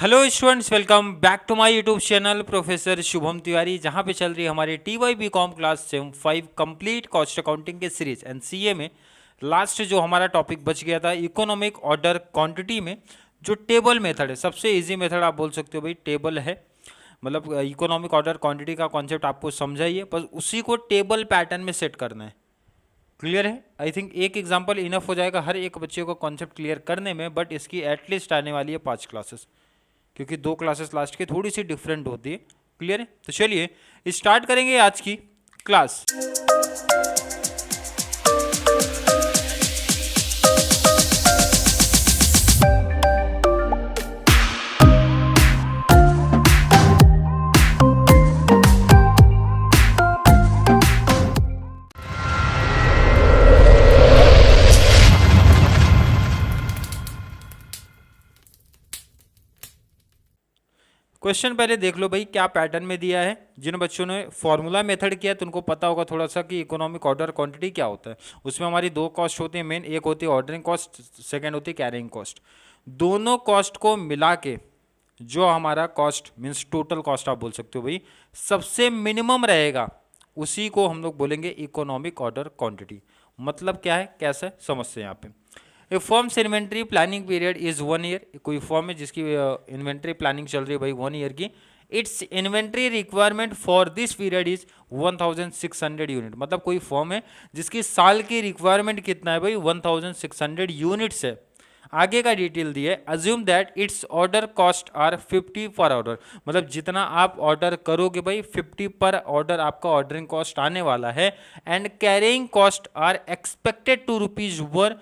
Hello students, welcome back to my YouTube channel professor Shubham Tiwari, जहां पे चल रही है हमारी TYBCom class sem 5 complete cost accounting के सीरीज एंड CA में लास्ट जो हमारा टॉपिक बच गया था इकोनॉमिक ऑर्डर क्वांटिटी में, जो टेबल मेथड है। सबसे इजी मेथड आप बोल सकते हो भाई टेबल है। मतलब इकोनॉमिक ऑर्डर क्वांटिटी का कॉन्सेप्ट आपको समझाइए, बस उसी को टेबल पैटर्न में सेट करना है। क्लियर है? आई थिंक एक एग्जांपल इनफ हो जाएगा हर एक बच्चे को कॉन्सेप्ट क्लियर करने में, बट इसकी एटलीस्ट आने वाली है 5 क्लासेस, क्योंकि 2 क्लासेस लास्ट की थोड़ी सी डिफरेंट होती है। क्लियर है? तो चलिए स्टार्ट करेंगे आज की क्लास। क्वेश्चन पहले देख लो भाई क्या पैटर्न में दिया है। जिन बच्चों ने फॉर्मूला मेथड किया तो उनको पता होगा थोड़ा सा कि इकोनॉमिक ऑर्डर क्वांटिटी क्या होता है। उसमें हमारी 2 कॉस्ट होती है मेन, एक होती है ऑर्डरिंग कॉस्ट, सेकंड होती है कैरिंग कॉस्ट। दोनों कॉस्ट को मिला के जो हमारा कॉस्ट मीन्स टोटल कॉस्ट आप बोल सकते हो भाई, सबसे मिनिमम रहेगा, उसी को हम लोग बोलेंगे इकोनॉमिक ऑर्डर क्वांटिटी। मतलब क्या है, कैसे समझते हैं यहाँ पे। A firms inventory planning period is 1 year. कोई फर्म है जिसकी इन्वेंट्री प्लानिंग चल रही है भाई 1 ईयर की। It's inventory requirement for this period is 1600 unit. मतलब कोई फर्म है जिसकी साल की रिक्वायरमेंट कितना है भाई, 1600 यूनिट्स है। आगे का डिटेल दिए, assume that it's order cost are 50 per order. मतलब जितना आप ऑर्डर करोगे भाई 50 पर ऑर्डर आपका ऑर्डरिंग कॉस्ट आने वाला है। And carrying cost are expected to ₹1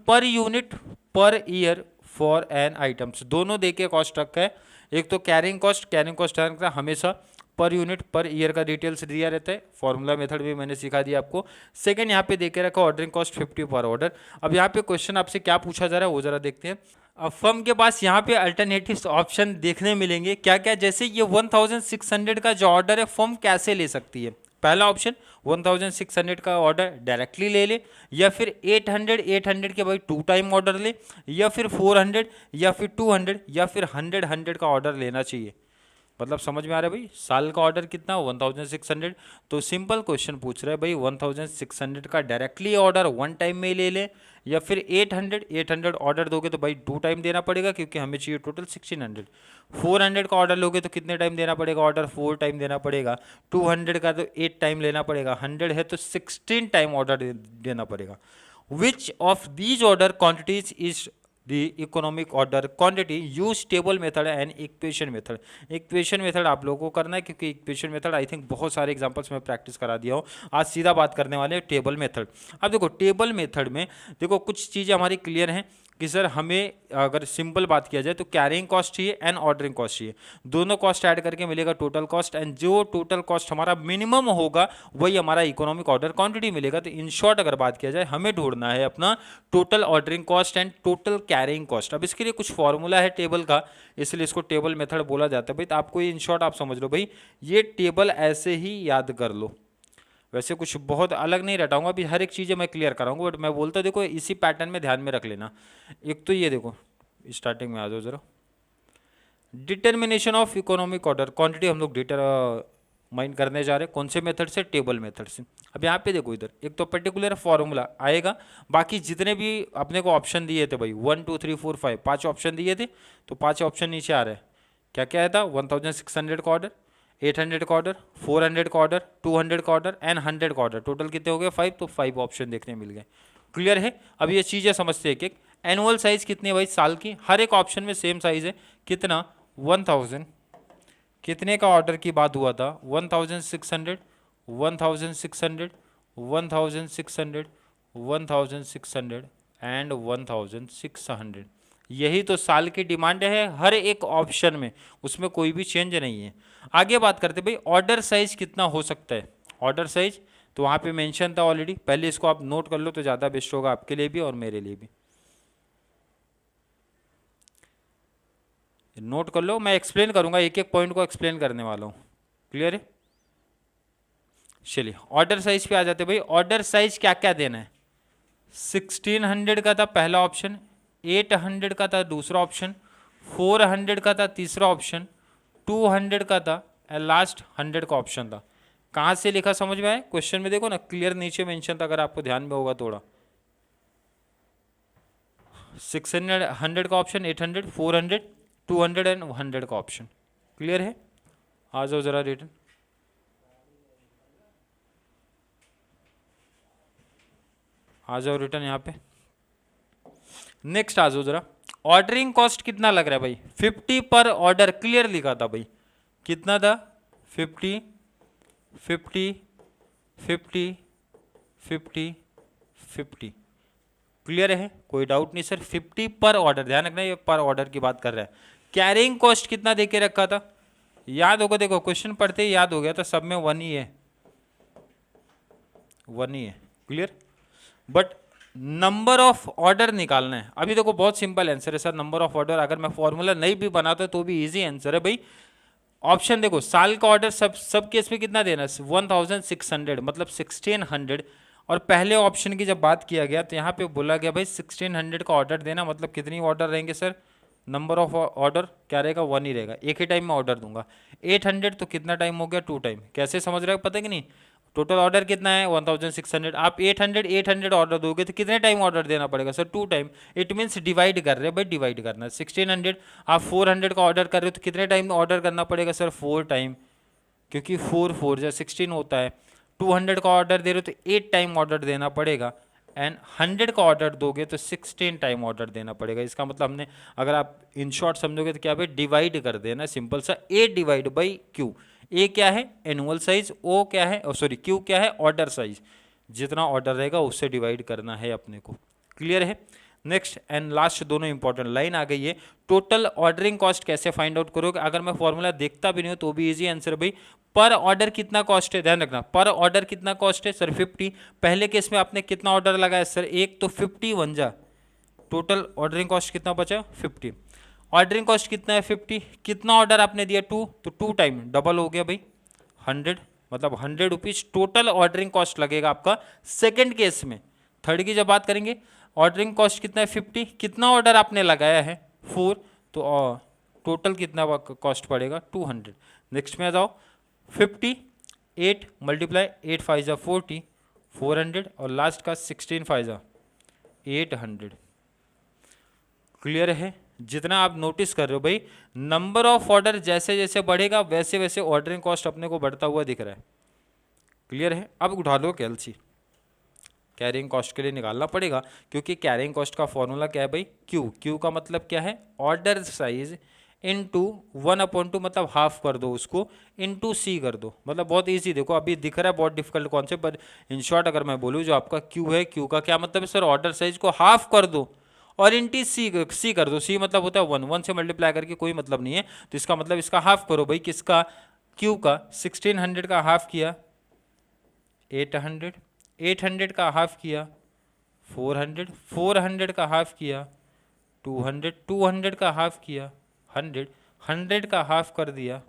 per unit per year for an items. दोनों देके कॉस्ट रखा है। एक तो कैरिंग कॉस्ट हमेशा पर यूनिट पर ईयर का डिटेल्स दिया रहता है। फॉर्मूला मेथड भी मैंने सिखा दिया आपको। सेकंड यहाँ पे देके रखा ऑर्डरिंग कॉस्ट 50 पर ऑर्डर। अब यहाँ पे क्वेश्चन आपसे क्या पूछा जा रहा है वो जरा देखते हैं। अब फर्म के पास यहाँ पे अल्टरनेटिव ऑप्शन देखने मिलेंगे क्या क्या, जैसे ये 1600 का जो ऑर्डर है फर्म कैसे ले सकती है। पहला ऑप्शन 1600 का ऑर्डर डायरेक्टली ले ले, या फिर 800 के भाई 2 टाइम ऑर्डर ले, या फिर 400 या फिर 200 या फिर 100 का ऑर्डर लेना चाहिए। मतलब समझ में आ रहा है भाई, साल का ऑर्डर कितना 1600। तो सिंपल क्वेश्चन पूछ रहा है भाई 1600 का डायरेक्टली ऑर्डर 1 टाइम में ले ले, या फिर 800 ऑर्डर दोगे तो भाई 2 टाइम देना पड़ेगा क्योंकि हमें चाहिए टोटल 1600। 400 का ऑर्डर लोगे तो कितने टाइम देना पड़ेगा, ऑर्डर 4 टाइम देना पड़ेगा। 200 का तो 8 टाइम लेना पड़ेगा। 100 है तो 16 टाइम ऑर्डर देना पड़ेगा। Which of these order quantities is the economic order quantity, use table method and equation method। equation method आप लोगों को करना है क्योंकि equation method आई थिंक बहुत सारे एग्जांपल्स में प्रैक्टिस करा दिया हूँ। आज सीधा बात करने वाले हैं टेबल मेथड। अब देखो टेबल मेथड में देखो कुछ चीज़ें हमारी क्लियर हैं कि सर हमें अगर सिंपल बात किया जाए तो कैरिंग कॉस्ट चाहिए एंड ऑर्डरिंग कॉस्ट चाहिए। दोनों कॉस्ट ऐड करके मिलेगा टोटल कॉस्ट, एंड जो टोटल कॉस्ट हमारा मिनिमम होगा वही हमारा इकोनॉमिक ऑर्डर क्वांटिटी मिलेगा। तो इन शॉर्ट अगर बात किया जाए हमें ढूंढना है अपना total ordering cost and total carrying cost. अब इसके लिए कुछ फॉर्मूला है टेबल का, इसलिए इसको टेबल मेथड बोला जाता है भाई। तो आपको इन शॉर्ट आप समझ लो भाई, ये टेबल ऐसे ही याद कर लो। वैसे कुछ बहुत अलग नहीं रटाऊंगा, अभी हर एक चीज़ें मैं क्लियर कराऊंगा, बट मैं बोलता देखो इसी पैटर्न में ध्यान में रख लेना। एक तो ये देखो स्टार्टिंग में आ जाओ जरा, determination of economic order quantity हम लोग डिटरमाइन करने जा रहे हैं। कौन से मेथड से, टेबल मेथड से। अब यहाँ पे देखो इधर एक तो पर्टिकुलर फॉर्मूला आएगा, बाकी जितने भी अपने को ऑप्शन दिए थे भाई 1 2 3 4 5 5 ऑप्शन दिए थे, तो 5 ऑप्शन नीचे आ रहे हैं। क्या क्या था, 1600 का ऑर्डर, 800 का ऑर्डर, 400 का ऑर्डर, 200 का ऑर्डर एंड 100 का ऑर्डर। टोटल कितने हो गए 5, तो 5 ऑप्शन देखने मिल गए। क्लियर है? अब ये चीज़ें समझते हैं एक। एनुअल साइज कितनी है भाई साल की, हर एक ऑप्शन में सेम साइज है। कितना 1000। कितने का ऑर्डर की बात हुआ था, 1600 1600 1600 1600 एंड 1600। यही तो साल की डिमांड है हर एक ऑप्शन में, उसमें कोई भी चेंज नहीं है। आगे बात करते भाई ऑर्डर साइज कितना हो सकता है। ऑर्डर साइज तो वहाँ पे मेंशन था ऑलरेडी, पहले इसको आप नोट कर लो तो ज़्यादा बेस्ट होगा आपके लिए भी और मेरे लिए भी। नोट कर लो, मैं एक्सप्लेन करूंगा, एक एक पॉइंट को एक्सप्लेन करने वाला हूँ। क्लियर है? चलिए ऑर्डर साइज पे आ जाते भाई। ऑर्डर साइज क्या क्या देना है, 1600 का था पहला ऑप्शन, 800 का था दूसरा ऑप्शन, 400 का था तीसरा ऑप्शन, 200 का था, एंड लास्ट 100 का ऑप्शन था। कहाँ से लिखा समझ में आया? क्वेश्चन में देखो ना, क्लियर नीचे मेंशन था, अगर आपको ध्यान में होगा थोड़ा। 600, 100 का ऑप्शन, 800, 400, 200 एंड 100 का ऑप्शन। क्लियर है? आ जाओ जरा रिटर्न, आ जाओ रिटर्न यहाँ पे। नेक्स्ट आ जाओ जरा, ऑर्डरिंग कॉस्ट कितना लग रहा है भाई? 50 पर ऑर्डर, क्लियर लिखा था भाई। कितना था? 50, 50, 50, 50, 50। क्लियर है? कोई डाउट नहीं सर। 50 पर ऑर्डर, ध्यान रखना ये पर ऑर्डर की बात कर रहा है। कैरिंग कॉस्ट कितना देके रखा था? याद होगा, देखो क्वेश्चन पढ़ते ही याद हो गया था, सब में 1 ही है, 1 ही है। Clear? But number of order निकालना है। अभी देखो बहुत सिंपल आंसर है सर, नंबर ऑफ ऑर्डर। अगर मैं फॉर्मूला नहीं भी बनाता तो भी इजी आंसर है भाई। ऑप्शन देखो, साल का ऑर्डर सब केस में कितना देना है? 1600, मतलब 1600। और पहले ऑप्शन की जब बात किया गया तो यहाँ पे बोला गया भाई 1600 का ऑर्डर देना, मतलब कितनी ऑर्डर रहेंगे सर? नंबर ऑफ ऑर्डर क्या रहेगा? 1 ही रहेगा, एक ही टाइम में ऑर्डर दूंगा। 800 तो कितना टाइम हो गया? 2 टाइम। कैसे समझ रहे हो, पता है कि नहीं? टोटल ऑर्डर कितना है? 1600। आप 800 ऑर्डर दोगे तो कितने टाइम ऑर्डर देना पड़ेगा sir? 2 time. It means divide कर रहे हैं भाई, डिवाइड करना है। 1600 आप 400 का ऑर्डर कर रहे हो तो कितने टाइम में ऑर्डर करना पड़ेगा सर? 4 टाइम, क्योंकि 4 4 जब 16 होता है। 200 का ऑर्डर दे रहे हो तो 8 टाइम ऑर्डर देना पड़ेगा, एंड 100 का ऑर्डर दोगे तो 16 टाइम ऑर्डर देना पड़ेगा। इसका मतलब हमने, अगर आप इन शॉर्ट समझोगे तो क्या भाई, डिवाइड कर देना, सिंपल सा। ए डिवाइड बाई क्यू। ए क्या है? Annual size. ओ क्या है? सॉरी, क्यू क्या है? Order size. जितना ऑर्डर रहेगा उससे डिवाइड करना है अपने को। क्लियर है? नेक्स्ट एंड लास्ट दोनों इंपॉर्टेंट लाइन आ गई है। टोटल ऑर्डरिंग कॉस्ट कैसे फाइंड आउट करोगे? अगर मैं फॉर्मूला देखता भी नहीं हूं तो भी इजी आंसर भाई। पर ऑर्डर कितना कॉस्ट है, ध्यान रखना, पर ऑर्डर कितना कॉस्ट है सर? 50। पहले केस में आपने कितना ऑर्डर लगाया सर? एक, तो 50 1 जा, टोटल ऑर्डरिंग कॉस्ट कितना बचा? 50। ऑर्डरिंग कॉस्ट कितना है? 50। कितना ऑर्डर आपने दिया? 2, तो 2 टाइम डबल हो गया भाई, 100, मतलब 100 रुपीज टोटल ऑर्डरिंग कॉस्ट लगेगा आपका सेकेंड केस में। थर्ड की जब बात करेंगे, ऑर्डरिंग कॉस्ट कितना है? 50। कितना ऑर्डर आपने लगाया है? 4, तो टोटल कितना कॉस्ट पड़ेगा? 200। नेक्स्ट में आ जाओ, 50, 8 मल्टीप्लाई 8 5 जा 40, 400, और लास्ट का 16 5 जा 800। क्लियर है? जितना आप नोटिस कर रहे हो भाई, नंबर ऑफ ऑर्डर जैसे जैसे बढ़ेगा वैसे वैसे ऑर्डरिंग कॉस्ट अपने को बढ़ता हुआ दिख रहा है। क्लियर है? अब उठा लो कैलसी, कैरिंग कॉस्ट के लिए निकालना पड़ेगा, क्योंकि कैरिंग कॉस्ट का फॉर्मूला क्या है भाई? क्यू। क्यू का मतलब क्या है? ऑर्डर साइज इनटू 1/2, मतलब हाफ कर दो उसको, इनटू सी कर दो। मतलब बहुत इजी, देखो अभी दिख रहा है बहुत डिफिकल्ट कॉन्सेप्ट, पर इन शॉर्ट अगर मैं बोलूँ, जो आपका क्यू है, क्यू का क्या मतलब है सर? ऑर्डर साइज को हाफ कर दो और इंटी सी कर दो। सी मतलब होता है 1, 1 से मल्टीप्लाई करके कोई मतलब नहीं है, तो इसका मतलब इसका हाफ करो भाई। किसका? क्यू का। 1600 का हाफ किया 800, 800 का हाफ किया 400, 400 का हाफ किया 200, 200 का हाफ किया 100, 100 का हाफ कर दिया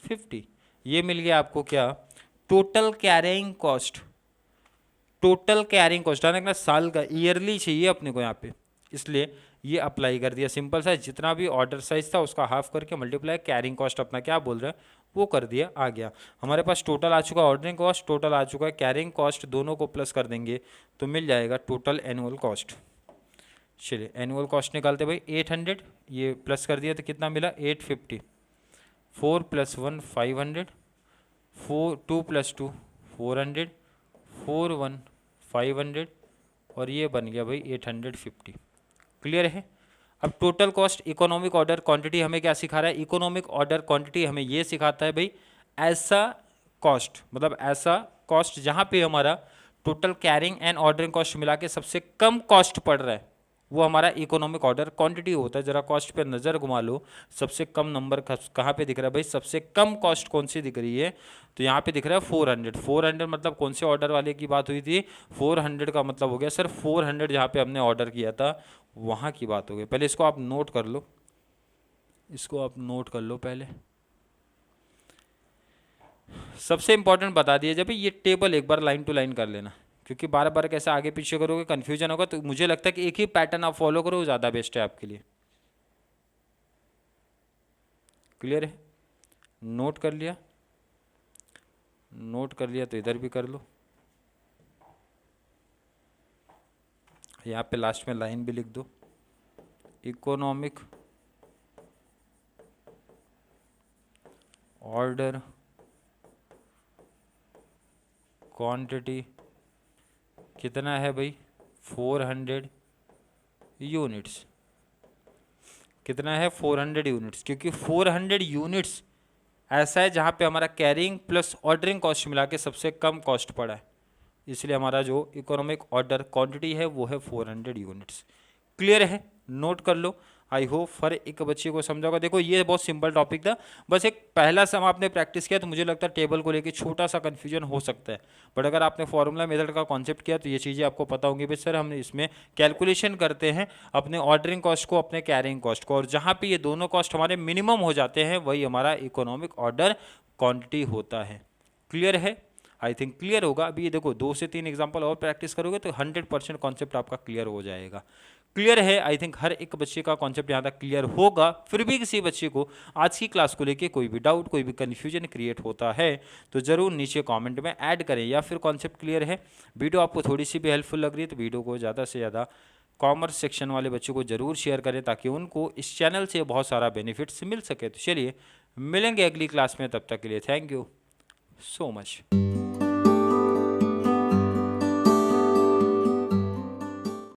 50। ये मिल गया आपको क्या? Total carrying cost. Total carrying cost देखना, साल का, ईयरली चाहिए अपने को यहाँ पे, इसलिए ये अप्लाई कर दिया। सिंपल सा, जितना भी ऑर्डर साइज था उसका हाफ करके मल्टीप्लाई कैरिंग कॉस्ट अपना क्या बोल रहा है वो कर दिया, आ गया हमारे पास। टोटल आ चुका ऑर्डरिंग कॉस्ट, टोटल आ चुका है कैरिंग कॉस्ट, दोनों को प्लस कर देंगे तो मिल जाएगा टोटल एनुअल कॉस्ट। चलिए एनुअल कॉस्ट निकालते भाई। 800 ये प्लस कर दिया तो कितना मिला? 850। 4 + 1 500, 2 + 2 400, 4 1 500, और ये बन गया भाई 850। क्लियर है? अब total cost, economic order quantity हमें क्या सिखा रहा है? इकोनॉमिक ऑर्डर क्वांटिटी हमें ये सिखाता है भाई, ऐसा कॉस्ट, मतलब ऐसा कॉस्ट जहाँ पे हमारा total carrying and ordering cost मिला के सबसे कम कॉस्ट पड़ रहा है, वो हमारा इकोनॉमिक ऑर्डर क्वांटिटी होता है। जरा कॉस्ट पे नज़र घुमा लो, सबसे कम नंबर कहाँ पे दिख रहा है भाई? सबसे कम कॉस्ट कौन सी दिख रही है? तो यहाँ पे दिख रहा है 400। 400 मतलब कौन से ऑर्डर वाले की बात हुई थी? 400 का मतलब हो गया सर 400 जहाँ पे हमने ऑर्डर किया था वहाँ की बात हो गई। पहले इसको आप नोट कर लो, इसको आप नोट कर लो पहले। सबसे इंपॉर्टेंट बता दिया, जब ये टेबल एक बार लाइन टू लाइन कर लेना, क्योंकि बार बार कैसे आगे पीछे करोगे कन्फ्यूजन होगा। तो मुझे लगता है कि एक ही पैटर्न आप फॉलो करो, ज़्यादा बेस्ट है आपके लिए। क्लियर है? नोट कर लिया? नोट कर लिया तो इधर भी कर लो, यहाँ पे लास्ट में लाइन भी लिख दो। इकोनॉमिक ऑर्डर क्वांटिटी कितना है भाई? 400 यूनिट्स। कितना है? 400 यूनिट्स, क्योंकि 400 यूनिट्स ऐसा है जहाँ पे हमारा कैरिंग प्लस ऑर्डरिंग कॉस्ट मिला के सबसे कम कॉस्ट पड़ा है, इसलिए हमारा जो इकोनॉमिक ऑर्डर क्वांटिटी है वो है 400 यूनिट्स। क्लियर है? नोट कर लो। आई होप हर एक बच्चे को समझा होगा। देखो ये बहुत सिंपल टॉपिक था, बस एक पहला सम आपने प्रैक्टिस किया तो मुझे लगता है टेबल को लेके छोटा सा कन्फ्यूजन हो सकता है, बट अगर आपने फॉर्मूला मेथड का कॉन्सेप्ट किया तो ये चीज़ें आपको पता होंगी भाई सर हम इसमें कैलकुलेशन करते हैं अपने ऑर्डरिंग कॉस्ट को, अपने कैरिंग कॉस्ट को, और जहाँ पे ये दोनों कॉस्ट हमारे मिनिमम हो जाते हैं वही हमारा इकोनॉमिक ऑर्डर क्वान्टिटी होता है। क्लियर है? आई थिंक क्लियर होगा। अभी ये देखो 2 से 3 एग्जांपल और प्रैक्टिस करोगे तो 100% कॉन्सेप्ट आपका क्लियर हो जाएगा। क्लियर है? आई थिंक हर एक बच्चे का कॉन्सेप्ट यहाँ तक क्लियर होगा। फिर भी किसी बच्चे को आज की क्लास को लेके कोई भी डाउट, कोई भी कन्फ्यूजन क्रिएट होता है तो ज़रूर नीचे कमेंट में ऐड करें, या फिर कॉन्सेप्ट क्लियर है, वीडियो आपको थोड़ी सी भी हेल्पफुल लग रही है तो वीडियो को ज़्यादा से ज़्यादा कॉमर्स सेक्शन वाले बच्चों को ज़रूर शेयर करें ताकि उनको इस चैनल से बहुत सारा बेनिफिट्स मिल सके। तो चलिए मिलेंगे अगली क्लास में, तब तक के लिए थैंक यू सो मच।